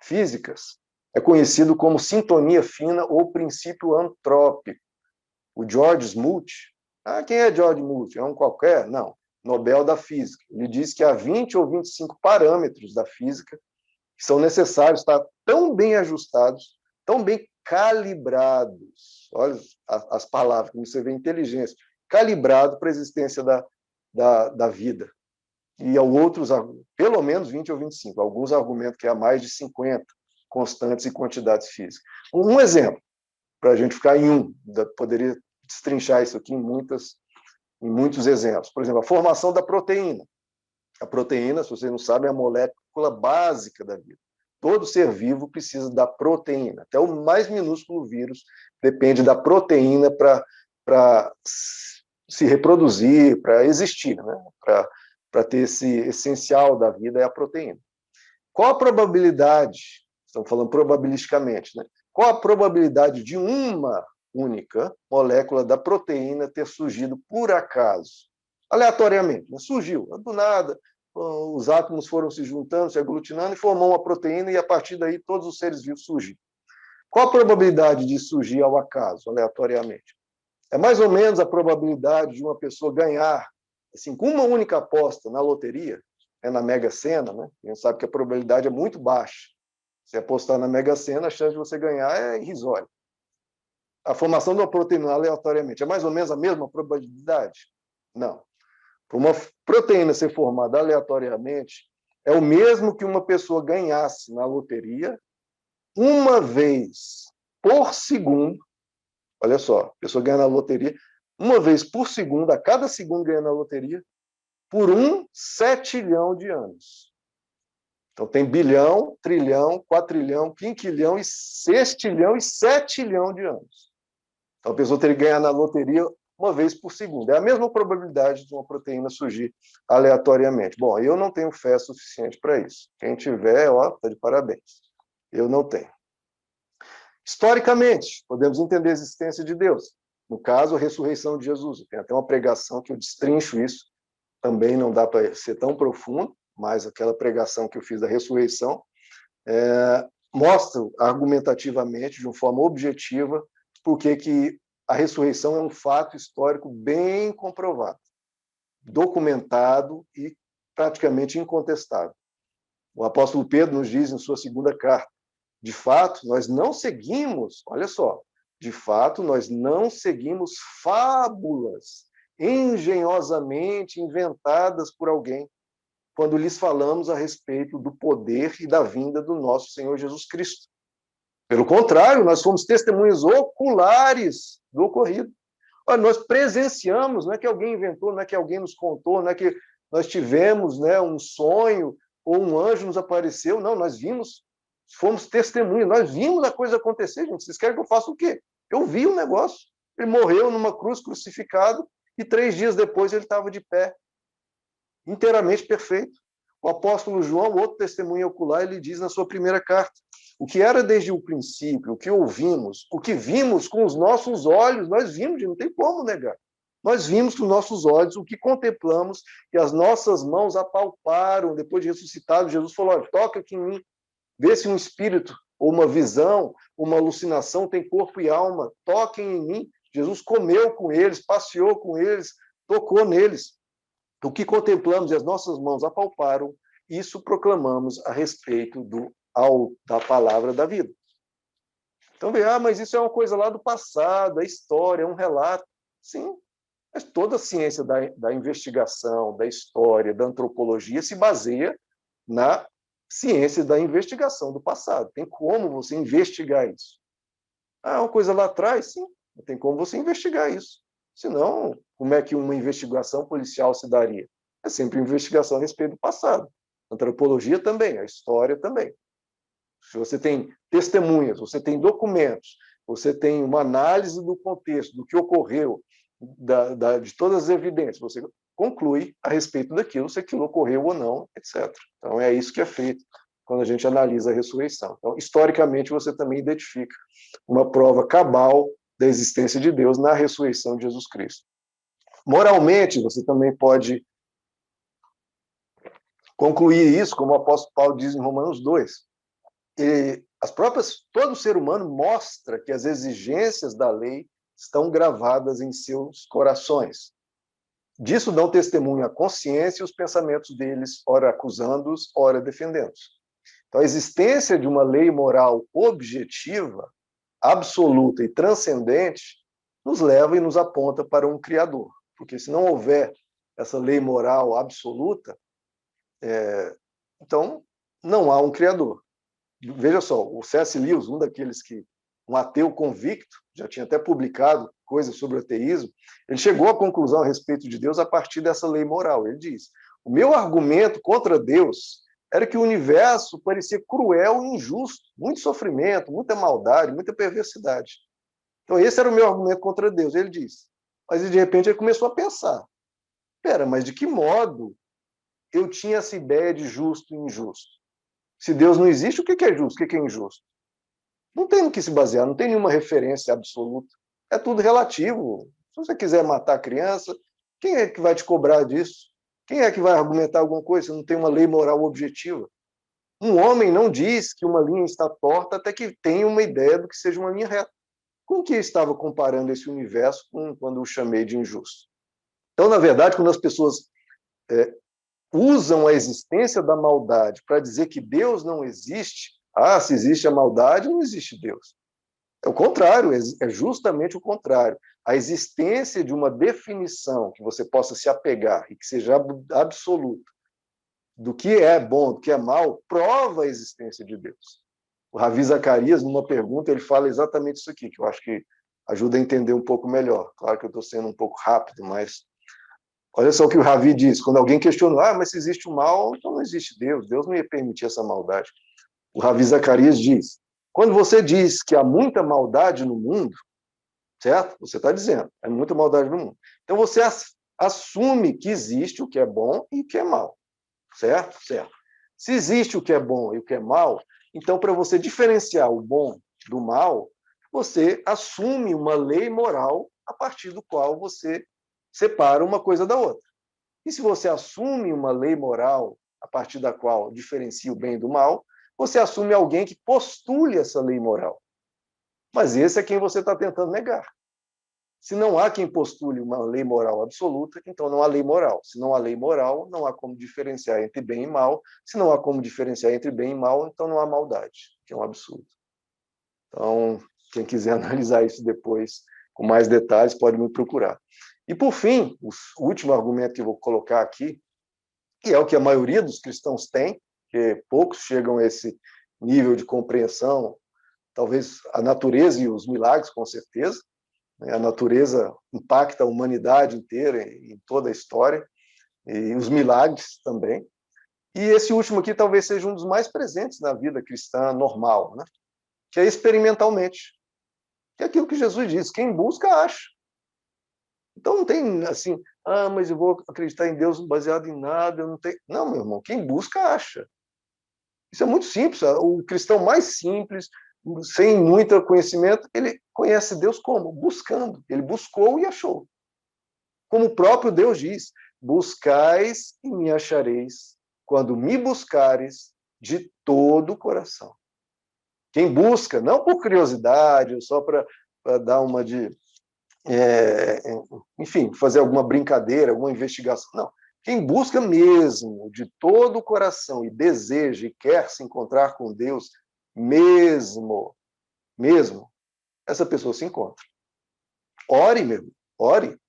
físicas, é conhecido como sintonia fina ou princípio antrópico. O George Smoot, quem é George Smoot? É um qualquer? Não, Nobel da Física. Ele diz que há 20 ou 25 parâmetros da física que são necessários estar tão bem ajustados, tão bem calibrados. Olha as palavras, como você vê, inteligência. Calibrado para a existência da vida. E há outros, pelo menos 20 ou 25, alguns argumentam que há mais de 50 constantes e quantidades físicas. Um exemplo, para a gente ficar em poderia destrinchar isso aqui em muitos exemplos. Por exemplo, a formação da proteína. A proteína, se vocês não sabem, é a molécula básica da vida. Todo ser vivo precisa da proteína. Até o mais minúsculo vírus depende da proteína para se reproduzir, para existir, né? Para ter esse essencial da vida é a proteína. Qual a probabilidade, estamos falando probabilisticamente, né? Qual a probabilidade de uma única molécula da proteína ter surgido por acaso, aleatoriamente, né? Surgiu, do nada, os átomos foram se juntando, se aglutinando e formou uma proteína e a partir daí todos os seres vivos surgiram. Qual a probabilidade de surgir ao acaso, aleatoriamente? É mais ou menos a probabilidade de uma pessoa ganhar, assim, com uma única aposta na loteria, na Mega Sena, né? A gente sabe que a probabilidade é muito baixa. Se apostar na Mega Sena, a chance de você ganhar é irrisória. A formação de uma proteína aleatoriamente é mais ou menos a mesma probabilidade? Não. Para uma proteína ser formada aleatoriamente, é o mesmo que uma pessoa ganhasse na loteria uma vez por segundo. Olha só, a pessoa ganha na loteria uma vez por segundo, a cada segundo ganha na loteria, por 1/7 de anos. Então tem bilhão, trilhão, quatrilhão, quinquilhão e sextilhão e setilhão de anos. Então a pessoa teria que ganhar na loteria uma vez por segundo. É a mesma probabilidade de uma proteína surgir aleatoriamente. Bom, eu não tenho fé suficiente para isso. Quem tiver, está de parabéns. Eu não tenho. Historicamente, podemos entender a existência de Deus. No caso, a ressurreição de Jesus. Tem até uma pregação que eu destrincho isso. Também não dá para ser tão profundo, mas aquela pregação que eu fiz da ressurreição mostra argumentativamente, de uma forma objetiva, por que a ressurreição é um fato histórico bem comprovado, documentado e praticamente incontestável. O apóstolo Pedro nos diz em sua segunda carta, de fato, nós não seguimos, olha só, de fato, nós não seguimos fábulas engenhosamente inventadas por alguém, quando lhes falamos a respeito do poder e da vinda do nosso Senhor Jesus Cristo. Pelo contrário, nós fomos testemunhas oculares do ocorrido. Olha, nós presenciamos, não é que alguém inventou, não é que alguém nos contou, não é que nós tivemos, né, um sonho ou um anjo nos apareceu, não, nós vimos, fomos testemunhas, nós vimos a coisa acontecer, gente. Vocês querem que eu faça o quê? Eu vi o negócio. Ele morreu numa cruz, crucificado, e 3 dias depois ele estava de pé, inteiramente perfeito. O apóstolo João, outro testemunho ocular, ele diz na sua primeira carta, o que era desde o princípio, o que ouvimos, o que vimos com os nossos olhos, nós vimos, não tem como negar. Nós vimos com os nossos olhos o que contemplamos e as nossas mãos apalparam. Depois de ressuscitado, Jesus falou, olha, toca aqui em mim, vê se um espírito ou uma visão, uma alucinação tem corpo e alma, toquem em mim. Jesus comeu com eles, passeou com eles, tocou neles. O que contemplamos e as nossas mãos apalparam, isso proclamamos a respeito da palavra da vida. Então, mas isso é uma coisa lá do passado, a história, é um relato. Sim, Mas toda a ciência da investigação, da história, da antropologia se baseia na ciência da investigação do passado. Tem como você investigar isso. Ah, uma coisa lá atrás, sim, tem como você investigar isso. Senão, como é que uma investigação policial se daria? É sempre investigação a respeito do passado. A antropologia também, a história também. Se você tem testemunhas, você tem documentos, você tem uma análise do contexto, do que ocorreu, de todas as evidências, você conclui a respeito daquilo, se aquilo ocorreu ou não, etc. Então, é isso que é feito quando a gente analisa a ressurreição. Então, historicamente, você também identifica uma prova cabal da existência de Deus na ressurreição de Jesus Cristo. Moralmente, você também pode concluir isso, como o apóstolo Paulo diz em Romanos 2. Todo ser humano mostra que as exigências da lei estão gravadas em seus corações. Disso dão testemunho a consciência e os pensamentos deles, ora acusando-os, ora defendendo-os. Então, a existência de uma lei moral objetiva, absoluta e transcendente, nos leva e nos aponta para um Criador. Porque se não houver essa lei moral absoluta, então não há um Criador. Veja só, o C.S. Lewis, um ateu convicto, já tinha até publicado coisas sobre o ateísmo, ele chegou à conclusão a respeito de Deus a partir dessa lei moral. Ele diz: o meu argumento contra Deus era que o universo parecia cruel e injusto, muito sofrimento, muita maldade, muita perversidade. Então esse era o meu argumento contra Deus, ele diz. Mas de repente ele começou a pensar: espera, mas de que modo eu tinha essa ideia de justo e injusto? Se Deus não existe, o que é justo? O que é injusto? Não tem no que se basear, não tem nenhuma referência absoluta. É tudo relativo. Se você quiser matar a criança, quem é que vai te cobrar disso? Quem é que vai argumentar alguma coisa se não tem uma lei moral objetiva? Um homem não diz que uma linha está torta até que tenha uma ideia do que seja uma linha reta. Com que eu estava comparando esse universo quando eu chamei de injusto? Então, na verdade, quando as pessoas usam a existência da maldade para dizer que Deus não existe, se existe a maldade, não existe Deus. É o contrário, é justamente o contrário. A existência de uma definição que você possa se apegar e que seja absoluta do que é bom, do que é mal, prova a existência de Deus. O Ravi Zacarias, numa pergunta, ele fala exatamente isso aqui, que eu acho que ajuda a entender um pouco melhor. Claro que eu estou sendo um pouco rápido, mas olha só o que o Ravi diz. Quando alguém questiona, mas se existe o mal, então não existe Deus. Deus não ia permitir essa maldade. O Ravi Zacarias diz: quando você diz que há muita maldade no mundo, certo? Você está dizendo, há muita maldade no mundo. Então você assume que existe o que é bom e o que é mal, certo? Certo. Se existe o que é bom e o que é mal, então para você diferenciar o bom do mal, você assume uma lei moral a partir do qual você separa uma coisa da outra. E se você assume uma lei moral a partir da qual diferencia o bem do mal, você assume alguém que postule essa lei moral. Mas esse é quem você está tentando negar. Se não há quem postule uma lei moral absoluta, então não há lei moral. Se não há lei moral, não há como diferenciar entre bem e mal. Se não há como diferenciar entre bem e mal, então não há maldade, que é um absurdo. Então, quem quiser analisar isso depois com mais detalhes, pode me procurar. E, por fim, o último argumento que eu vou colocar aqui, que é o que a maioria dos cristãos tem, que poucos chegam a esse nível de compreensão, talvez a natureza e os milagres, com certeza. A natureza impacta a humanidade inteira, em toda a história, e os milagres também. E esse último aqui talvez seja um dos mais presentes na vida cristã normal, né? Que é experimentalmente. Que é aquilo que Jesus diz: quem busca, acha. Então não tem assim, mas eu vou acreditar em Deus baseado em nada, eu não tenho. Não, meu irmão, quem busca, acha. Isso é muito simples. O cristão mais simples, sem muito conhecimento, ele conhece Deus como? Buscando. Ele buscou e achou. Como o próprio Deus diz: buscais e me achareis, quando me buscares de todo o coração. Quem busca, não por curiosidade, ou só para dar uma de... enfim, fazer alguma brincadeira, alguma investigação. Não. Quem busca mesmo, de todo o coração, e deseja e quer se encontrar com Deus mesmo, essa pessoa se encontra. Ore, meu, ore.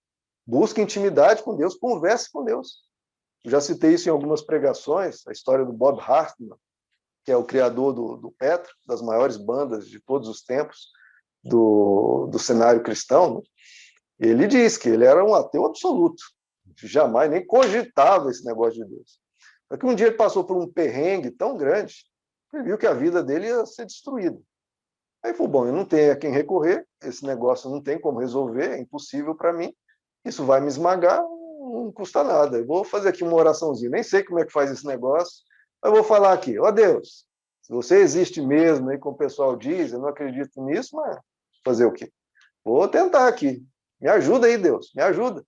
Busque intimidade com Deus, converse com Deus. Eu já citei isso em algumas pregações, a história do Bob Hartman, que é o criador do Petra, das maiores bandas de todos os tempos do cenário cristão. Né? Ele diz que ele era um ateu absoluto, jamais nem cogitava esse negócio de Deus. Só que um dia ele passou por um perrengue tão grande, ele viu que a vida dele ia ser destruída. Aí falou, bom, eu não tenho a quem recorrer, esse negócio não tem como resolver, é impossível para mim, isso vai me esmagar, não custa nada. Eu vou fazer aqui uma oraçãozinha, nem sei como é que faz esse negócio, mas vou falar aqui, ó Deus, se você existe mesmo, aí, como o pessoal diz, eu não acredito nisso, mas fazer o quê? Vou tentar aqui. Me ajuda aí, Deus, me ajuda.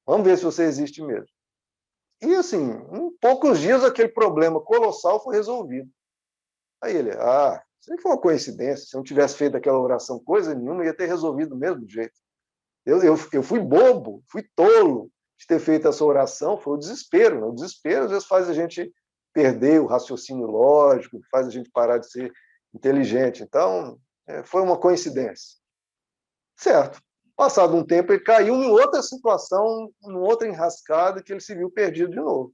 Vamos ver se você existe mesmo. E assim, em poucos dias aquele problema colossal foi resolvido. Aí ele, isso aí foi uma coincidência, se eu não tivesse feito aquela oração coisa nenhuma, ia ter resolvido do mesmo jeito. Eu fui bobo, fui tolo de ter feito essa oração, foi o desespero. Né? O desespero às vezes faz a gente perder o raciocínio lógico, faz a gente parar de ser inteligente. Então, foi uma coincidência. Certo. Passado um tempo, ele caiu em outra situação, em outra enrascada, que ele se viu perdido de novo.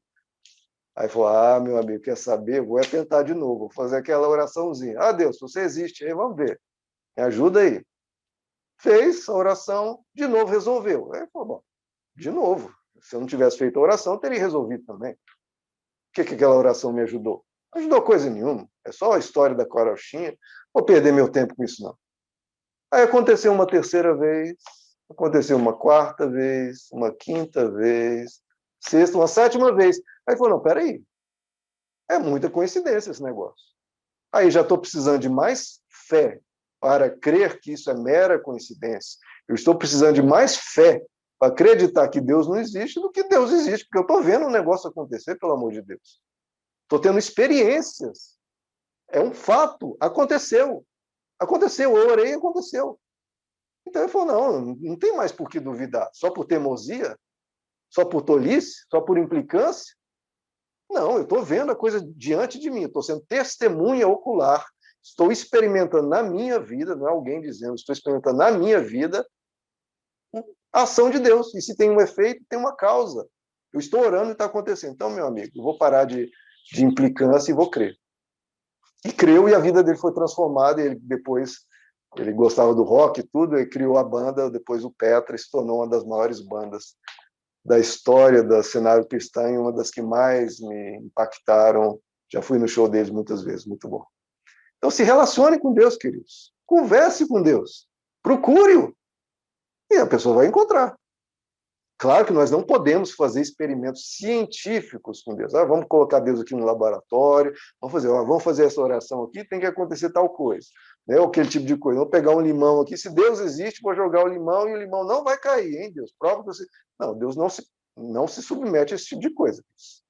Aí falou, meu amigo, quer saber? Vou tentar de novo, vou fazer aquela oraçãozinha. Deus, se você existe aí, vamos ver. Me ajuda aí. Fez a oração, de novo resolveu. Aí falou, bom, de novo. Se eu não tivesse feito a oração, eu teria resolvido também. O que aquela oração me ajudou? Não ajudou coisa nenhuma. É só a história da carochinha. Vou perder meu tempo com isso, não. Aí aconteceu uma terceira vez, aconteceu uma quarta vez, uma quinta vez, sexta, uma sétima vez. Aí falou, não, peraí, é muita coincidência esse negócio. Aí já estou precisando de mais fé para crer que isso é mera coincidência. Eu estou precisando de mais fé para acreditar que Deus não existe do que Deus existe, porque eu estou vendo um negócio acontecer, pelo amor de Deus. Estou tendo experiências. É um fato, aconteceu. Aconteceu, eu orei e aconteceu. Então ele falou, não tem mais por que duvidar. Só por teimosia? Só por tolice? Só por implicância? Não, eu estou vendo a coisa diante de mim, estou sendo testemunha ocular, estou experimentando na minha vida, não é alguém dizendo, estou experimentando na minha vida a ação de Deus. E se tem um efeito, tem uma causa. Eu estou orando e está acontecendo. Então, meu amigo, eu vou parar de implicância e vou crer. E creu, e a vida dele foi transformada, e ele depois, ele gostava do rock e tudo, ele criou a banda, depois o Petra, se tornou uma das maiores bandas da história do cenário cristão, e uma das que mais me impactaram. Já fui no show deles muitas vezes, muito bom. Então, se relacione com Deus, queridos. Converse com Deus. Procure-o. E a pessoa vai encontrar. Claro que nós não podemos fazer experimentos científicos com Deus. Vamos colocar Deus aqui no laboratório, vamos fazer essa oração aqui, tem que acontecer tal coisa. Né? Aquele tipo de coisa. Vamos pegar um limão aqui, se Deus existe, vou jogar o limão e o limão não vai cair, hein, Deus? Prova que você... Não, Deus não se submete a esse tipo de coisa.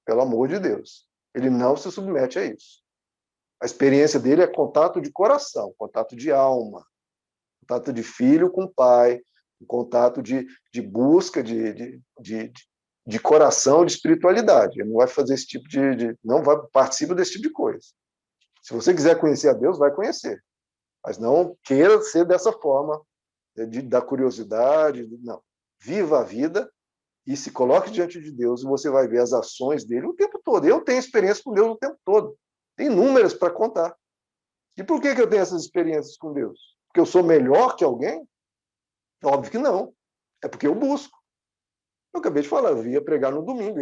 Pelo amor de Deus. Ele não se submete a isso. A experiência dele é contato de coração, contato de alma, contato de filho com pai, um contato de busca de coração, de espiritualidade. Ele não vai fazer esse tipo não vai participar desse tipo de coisa. Se você quiser conhecer a Deus, vai conhecer. Mas não queira ser dessa forma, da curiosidade. Não. Viva a vida e se coloque diante de Deus e você vai ver as ações dele o tempo todo. Eu tenho experiência com Deus o tempo todo. Tem inúmeras para contar. E por que eu tenho essas experiências com Deus? Porque eu sou melhor que alguém? Óbvio que não. É porque eu busco. Eu acabei de falar, eu ia pregar no domingo.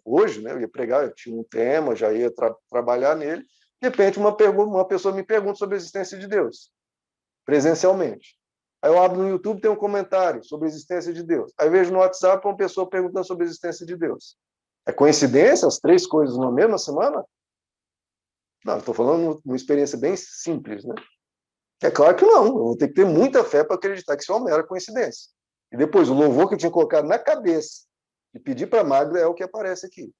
Hoje, né, eu ia pregar, eu tinha um tema, já ia trabalhar nele. De repente, uma pessoa me pergunta sobre a existência de Deus, presencialmente. Aí eu abro no YouTube, tem um comentário sobre a existência de Deus. Aí eu vejo no WhatsApp uma pessoa perguntando sobre a existência de Deus. É coincidência as três coisas na mesma semana? Não, estou falando uma experiência bem simples, né? É claro que não, eu vou ter que ter muita fé para acreditar que isso é uma mera coincidência. E depois, o louvor que eu tinha colocado na cabeça de pedir para a Magda é o que aparece aqui.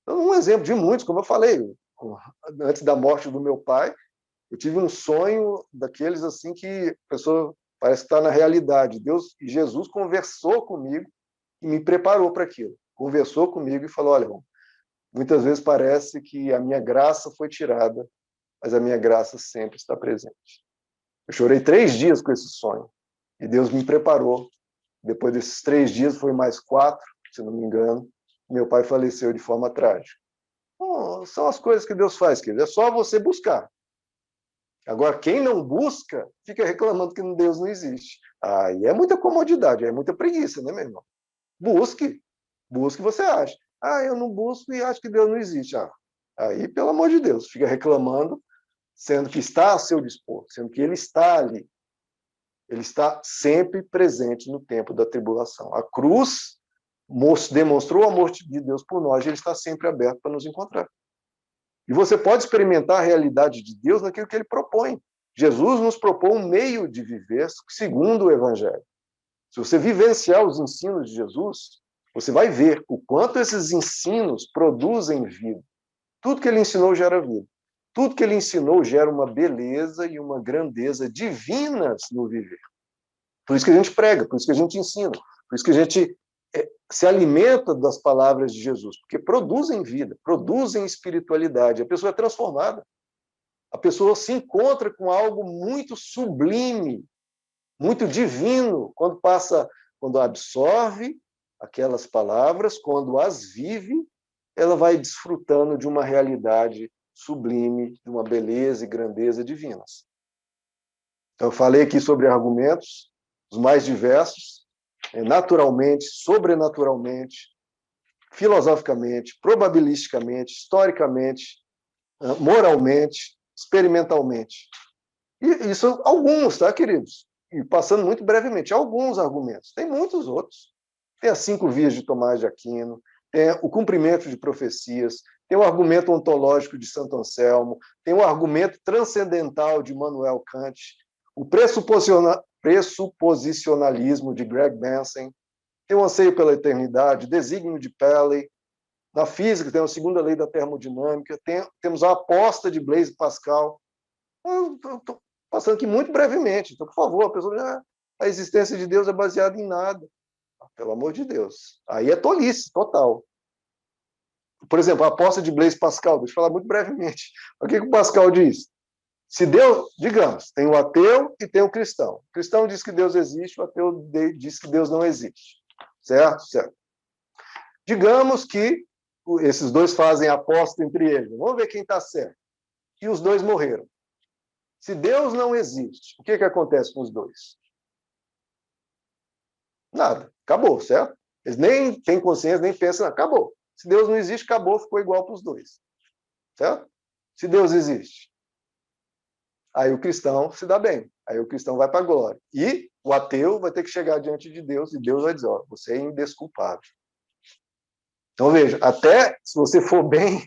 Então, um exemplo de muitos, como eu falei, antes da morte do meu pai, eu tive um sonho daqueles assim que a pessoa parece que está na realidade. Deus e Jesus conversou comigo e me preparou para aquilo. Conversou comigo e falou, olha, irmão, muitas vezes parece que a minha graça foi tirada, mas a minha graça sempre está presente. Eu chorei 3 dias com esse sonho. E Deus me preparou Depois desses 3 dias, foi mais 4, se não me engano, meu pai faleceu de forma trágica. Bom, são as coisas que Deus faz, querido. É só você buscar. Agora, quem não busca, fica reclamando que Deus não existe. Aí é muita comodidade, é muita preguiça, né, meu irmão? Busque. Busque, você acha. Eu não busco e acho que Deus não existe. Aí, pelo amor de Deus, fica reclamando, sendo que está a seu dispor, sendo que Ele está ali. Ele está sempre presente no tempo da tribulação. A cruz demonstrou o amor de Deus por nós, e Ele está sempre aberto para nos encontrar. E você pode experimentar a realidade de Deus naquilo que Ele propõe. Jesus nos propõe um meio de viver segundo o Evangelho. Se você vivenciar os ensinos de Jesus, você vai ver o quanto esses ensinos produzem vida. Tudo que Ele ensinou gera vida. Tudo que Ele ensinou gera uma beleza e uma grandeza divinas no viver. Por isso que a gente prega, por isso que a gente ensina, por isso que a gente se alimenta das palavras de Jesus, porque produzem vida, produzem espiritualidade. A pessoa é transformada. A pessoa se encontra com algo muito sublime, muito divino, quando absorve aquelas palavras, quando as vive, ela vai desfrutando de uma realidade sublime, de uma beleza e grandeza divinas. Então, eu falei aqui sobre argumentos, os mais diversos, naturalmente, sobrenaturalmente, filosoficamente, probabilisticamente, historicamente, moralmente, experimentalmente. E isso alguns, tá, queridos? E passando muito brevemente, alguns argumentos. Tem muitos outros. Tem as 5 vias de Tomás de Aquino, tem o cumprimento de profecias, tem o argumento ontológico de Santo Anselmo, tem o argumento transcendental de Immanuel Kant, o pressuposicionalismo de Greg Benson, tem o anseio pela eternidade, o desígnio de Paley. Na física, tem a segunda lei da termodinâmica, temos a aposta de Blaise Pascal. Eu estou passando aqui muito brevemente, então, por favor, a pessoa diz, a existência de Deus é baseada em nada. Pelo amor de Deus. Aí é tolice, total. Por exemplo, a aposta de Blaise Pascal, deixa eu falar muito brevemente. O que o Pascal diz? Se Deus, digamos, tem o ateu e tem o cristão. O cristão diz que Deus existe, o ateu diz que Deus não existe. Certo? Certo. Digamos que esses dois fazem aposta entre eles. Vamos ver quem está certo. E os dois morreram. Se Deus não existe, o que acontece com os dois? Nada. Acabou, certo? Eles nem têm consciência, nem pensam, acabou. Se Deus não existe, acabou, ficou igual para os dois. Certo? Se Deus existe, aí o cristão se dá bem. Aí o cristão vai para a glória. E o ateu vai ter que chegar diante de Deus e Deus vai dizer, você é indesculpável. Então, veja, até se você for bem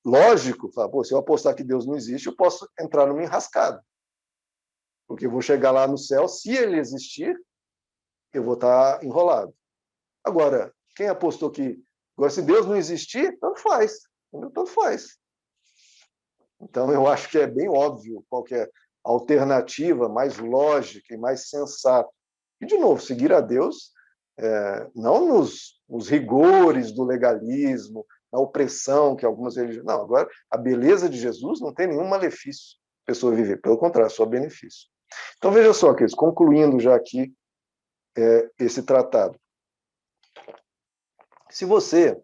lógico, fala, se eu apostar que Deus não existe, eu posso entrar numa enrascada. Porque eu vou chegar lá no céu, se ele existir, eu vou estar enrolado. Agora, quem apostou que... Agora, se Deus não existir, tanto faz. Tanto faz. Então, eu acho que é bem óbvio qual que é a alternativa mais lógica e mais sensata. E, de novo, seguir a Deus, não nos rigores do legalismo, na opressão que algumas religiões... Não, agora, a beleza de Jesus não tem nenhum malefício a pessoa viver. Pelo contrário, só benefício. Então, veja só, queridos, concluindo já aqui esse tratado. Se você,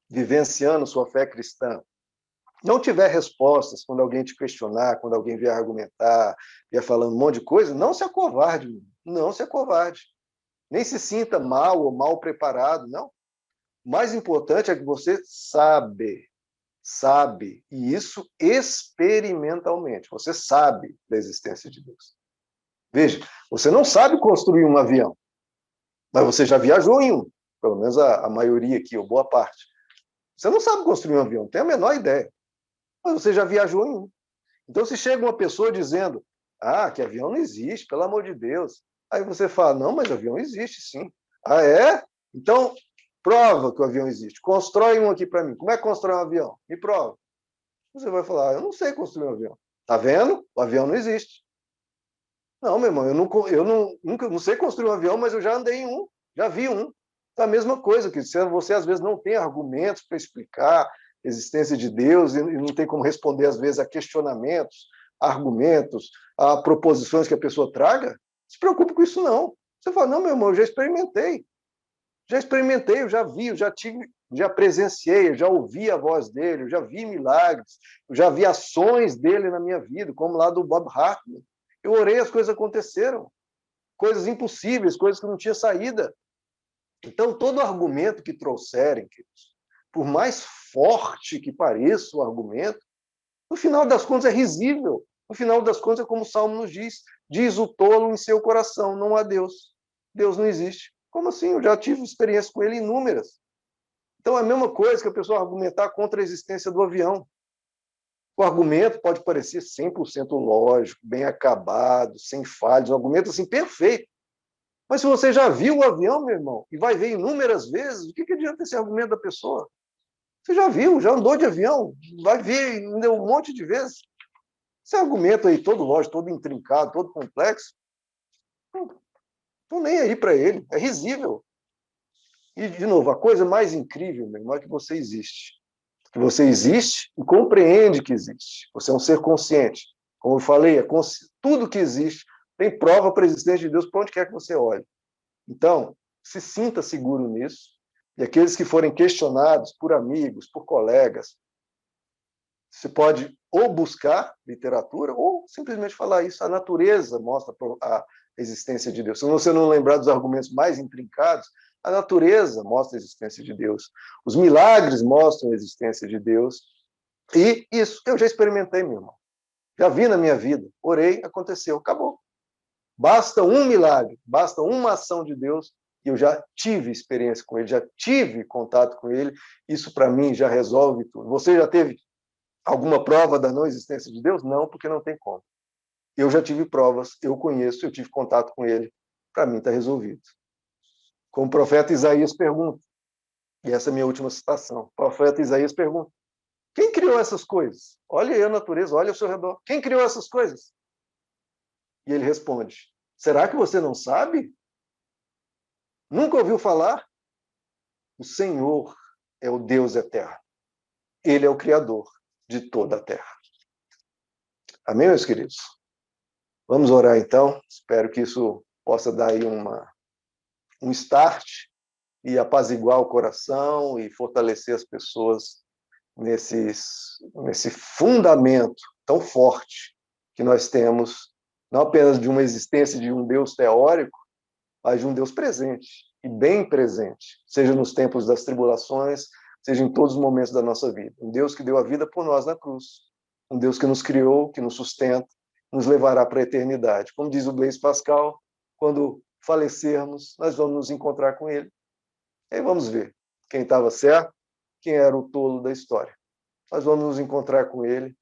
vivenciando sua fé cristã, não tiver respostas quando alguém te questionar, quando alguém vier argumentar, vier falando um monte de coisa, não se acovarde, não se acovarde. Nem se sinta mal ou mal preparado, não. O mais importante é que você sabe, e isso experimentalmente, você sabe da existência de Deus. Veja, você não sabe construir um avião, mas você já viajou em um, pelo menos a maioria aqui, ou boa parte. Você não sabe construir um avião, não tem a menor ideia, mas você já viajou em um. Então, se chega uma pessoa dizendo, que avião não existe, pelo amor de Deus, aí você fala, não, mas avião existe, sim. Ah, é? Então, prova que o avião existe. Constrói um aqui para mim. Como é que constrói um avião? Me prova. Você vai falar, eu não sei construir um avião. Tá vendo? O avião não existe. Não, meu irmão, eu nunca não sei construir um avião, mas eu já andei em um, já vi um. É a mesma coisa, que você às vezes não tem argumentos para explicar a existência de Deus e não tem como responder, às vezes, a questionamentos, a argumentos, a proposições que a pessoa traga, não se preocupe com isso, não. Você fala, não, meu irmão, eu já experimentei, eu já vi, eu já tive, já presenciei, eu já ouvi a voz dele, eu já vi milagres, eu já vi ações dele na minha vida, como lá do Bob Hartman. Eu orei, as coisas aconteceram, coisas impossíveis, coisas que não tinha saída. Então, todo argumento que trouxerem, queridos, por mais forte que pareça o argumento, no final das contas é risível. No final das contas é como o Salmo nos diz o tolo em seu coração, não há Deus. Deus não existe. Como assim? Eu já tive experiência com ele inúmeras. Então é a mesma coisa que a pessoa argumentar contra a existência do avião. O argumento pode parecer 100% lógico, bem acabado, sem falhas, um argumento assim perfeito. Mas se você já viu o avião, meu irmão, e vai ver inúmeras vezes, o que adianta esse argumento da pessoa? Você já viu, já andou de avião, vai ver ainda um monte de vezes. Esse argumento aí, todo lógico, todo intrincado, todo complexo, não estou nem aí para ele, é risível. E, de novo, a coisa mais incrível, meu irmão, é que você existe. Que você existe e compreende que existe. Você é um ser consciente. Como eu falei, tudo que existe tem prova para a existência de Deus por onde quer que você olhe. Então, se sinta seguro nisso. E aqueles que forem questionados por amigos, por colegas, você pode ou buscar literatura ou simplesmente falar isso. A natureza mostra a existência de Deus. Se você não lembrar dos argumentos mais intrincados, a natureza mostra a existência de Deus. Os milagres mostram a existência de Deus. E isso eu já experimentei, meu irmão. Já vi na minha vida. Orei, aconteceu, acabou. Basta um milagre, basta uma ação de Deus e eu já tive experiência com ele, já tive contato com ele. Isso para mim já resolve tudo. Você já teve alguma prova da não existência de Deus? Não, porque não tem como. Eu já tive provas, eu conheço, eu tive contato com ele. Para mim está resolvido. Como o profeta Isaías pergunta, e essa é a minha última citação. O profeta Isaías pergunta: quem criou essas coisas? Olha aí a natureza, olha ao seu redor. Quem criou essas coisas? E ele responde: será que você não sabe? Nunca ouviu falar? O Senhor é o Deus eterno. Ele é o Criador de toda a terra. Amém, meus queridos? Vamos orar então. Espero que isso possa dar aí um start e apaziguar o coração e fortalecer as pessoas nesse fundamento tão forte que nós temos, não apenas de uma existência de um Deus teórico, mas de um Deus presente, e bem presente, seja nos tempos das tribulações, seja em todos os momentos da nossa vida. Um Deus que deu a vida por nós na cruz, um Deus que nos criou, que nos sustenta, nos levará para a eternidade. Como diz o Blaise Pascal, quando falecermos, nós vamos nos encontrar com ele. E aí vamos ver quem estava certo, quem era o tolo da história. Nós vamos nos encontrar com ele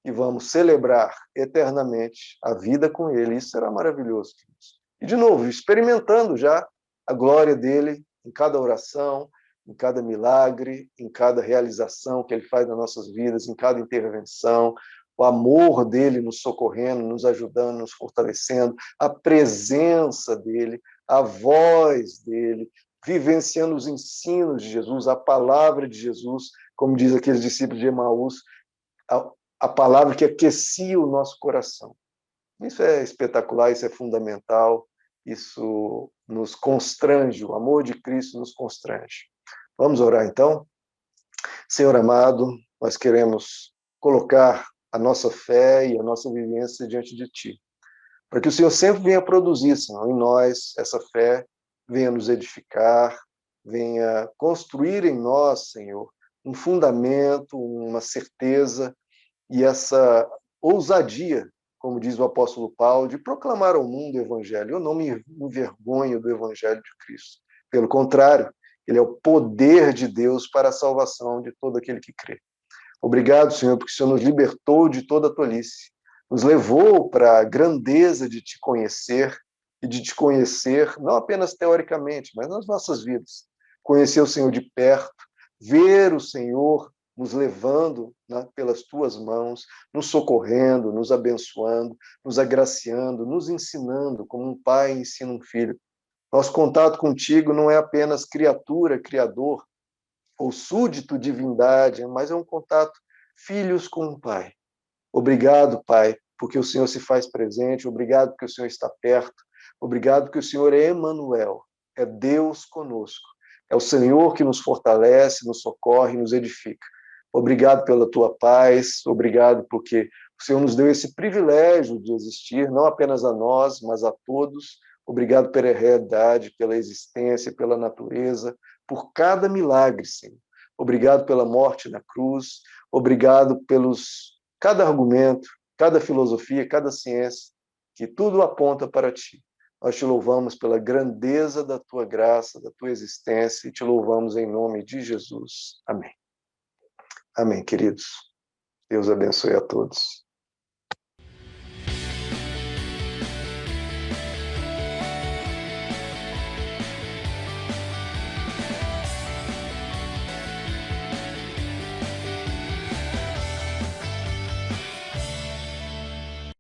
e vamos celebrar eternamente a vida com ele. Isso será maravilhoso, queridos. E, de novo, experimentando já a glória dele em cada oração, em cada milagre, em cada realização que ele faz nas nossas vidas, em cada intervenção, o amor dele nos socorrendo, nos ajudando, nos fortalecendo, a presença dele, a voz dele, vivenciando os ensinos de Jesus, a palavra de Jesus, como diz aqueles discípulos de Emaús, a palavra que aquecia o nosso coração. Isso é espetacular, isso é fundamental, isso nos constrange, o amor de Cristo nos constrange. Vamos orar então? Senhor amado, nós queremos colocar a nossa fé e a nossa vivência diante de Ti, para que o Senhor sempre venha produzir, Senhor, em nós essa fé, venha nos edificar, venha construir em nós, Senhor, um fundamento, uma certeza e essa ousadia, como diz o apóstolo Paulo, de proclamar ao mundo o Evangelho. Eu não me envergonho do Evangelho de Cristo. Pelo contrário, ele é o poder de Deus para a salvação de todo aquele que crê. Obrigado, Senhor, porque o Senhor nos libertou de toda a tolice, nos levou para a grandeza de te conhecer e de te conhecer, não apenas teoricamente, mas nas nossas vidas. Conhecer o Senhor de perto, ver o Senhor nos levando, né, pelas tuas mãos, nos socorrendo, nos abençoando, nos agraciando, nos ensinando, como um pai ensina um filho. Nosso contato contigo não é apenas criatura, criador, ou súdito divindade, mas é um contato filhos com o Pai. Obrigado, Pai, porque o Senhor se faz presente, obrigado porque o Senhor está perto, Obrigado porque o Senhor é Emanuel, é Deus conosco. É o Senhor que nos fortalece, nos socorre, nos edifica. Obrigado pela tua paz, obrigado porque o Senhor nos deu esse privilégio de existir, não apenas a nós, mas a todos. Obrigado pela realidade, pela existência, pela natureza, por cada milagre, Senhor. Obrigado pela morte na cruz, obrigado pelos cada argumento, cada filosofia, cada ciência, que tudo aponta para ti. Nós te louvamos pela grandeza da tua graça, da tua existência, e te louvamos em nome de Jesus. Amém. Amém, queridos. Deus abençoe a todos.